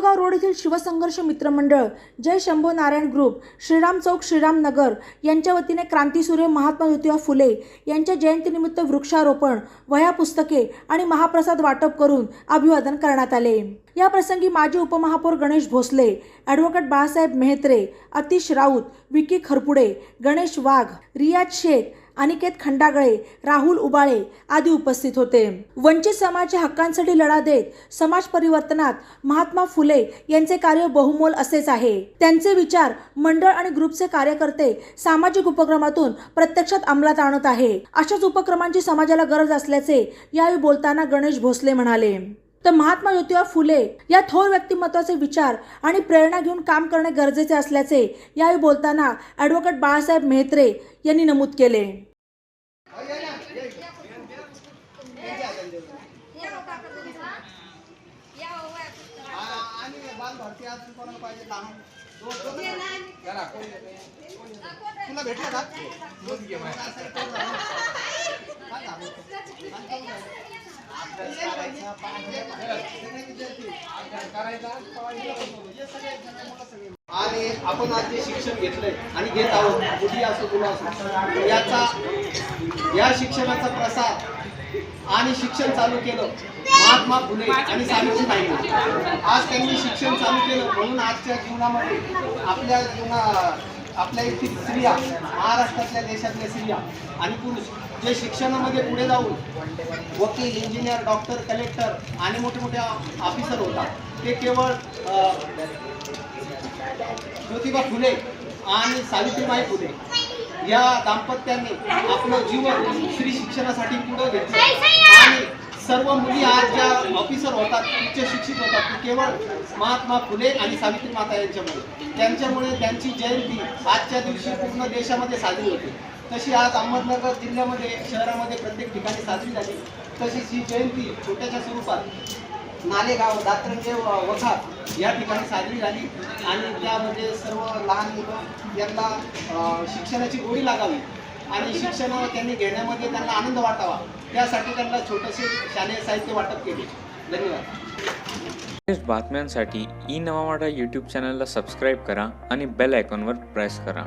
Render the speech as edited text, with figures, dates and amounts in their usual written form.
पुस्तगाव road येथील शिवसंघर्ष मित्रमंडळ, जय Shambho Narayan group, Shriram चौक, श्रीराम नगर यांच्या वतीने क्रांतीसूर्य महात्मा ज्योतिबा फुले यांच्या जयंतीनिमित्त वृक्षारोपण, वह्या, पुस्तके आणि महाप्रसाद वाटप करून अभिवादन करण्यात आले। या प्रसंगी माजी उपमहापौर गणेश भोसले, ॲडव्होकेट बाळासाहेब मेहत्रे, अतिश राऊत, विकी खरपुडे, गणेश वाघ, रियाज शेख, अनिकेत खंडागळे, राहुल उबाळे आदी उपस्थित होते। वंचित समाजाच्या हक्कांसाठी लढा देत समाज परिवर्तनात महात्मा फुले यांचे कार्य बहुमोल असेच आहे। त्यांचे विचार मंडळ आणि ग्रुपचे कार्यकर्ते सामाजिक उपक्रमातून प्रत्यक्षात अंमलात आणत आहे। अशाच उपक्रमांची समाजाला गरज असल्याचे यावेळी बोलताना गणेश भोसले म्हणाले। तर महात्मा ज्योतिबा फुले या थोर व्यक्तिमत्वाचे विचार आणि प्रेरणा घेऊन काम करणे गरजेचे असल्याचे यावेळी बोलताना ॲडव्होकेट बाळासाहेब मेहत्रे यांनी नमूद केले। आणि आपण आज जे शिक्षण घेतलंय आणि घेत आहोत, मुली असो मुलं असो, या शिक्षणाचा प्रसार आणि शिक्षण चालू केलं महात्मा फुले आणि सावित्रीबाई। आज त्यांनी शिक्षण चालू केलं म्हणून आजच्या जीवनामध्ये आपल्या येथील स्त्रिया, महाराष्ट्रातल्या देशातल्या स्त्रिया आणि पुरुष जे शिक्षणामध्ये पुढे जाऊन वकील, इंजिनियर, डॉक्टर, कलेक्टर आणि मोठे मोठे ऑफिसर होतात, ते केवळ ज्योतिबा फुले आणि सावित्रीबाई फुले या दाम्पत्याने आपलं जीवन स्त्री शिक्षणासाठी पुढे घेतलं। आणि सर्व मुली आज ज्या ऑफिसर होतात, उच्च शिक्षित होतात, ते केवळ महात्मा फुले आणि सावित्री माता त्यांच्यामुळे त्यांची जयंती आजच्या दिवशी पूर्ण देशामध्ये साजरी होते। तशी आज अहमदनगर जिल्ह्यामध्ये, शहरामध्ये प्रत्येक ठिकाणी साजरी झाली। तशीच ही जयंती छोट्याशा स्वरूपात नालेगाव, दातरंगे, वखार या ठिकाणी साजरी झाली आणि त्यामध्ये सर्व लहान मुलं यांना शिक्षणाची गोडी लागावी आणि शिक्षण त्यांनी घेण्यामध्ये त्यांना आनंद वाटावा, त्यासाठी त्यांना छोटेसे शालेय साहित्य वाटप केले। धन्यवाद। बातम्यांसाठी ई नवा मराठा यूट्यूब चॅनलला सबस्क्राईब करा आणि बेल आयकॉनवर प्रेस करा।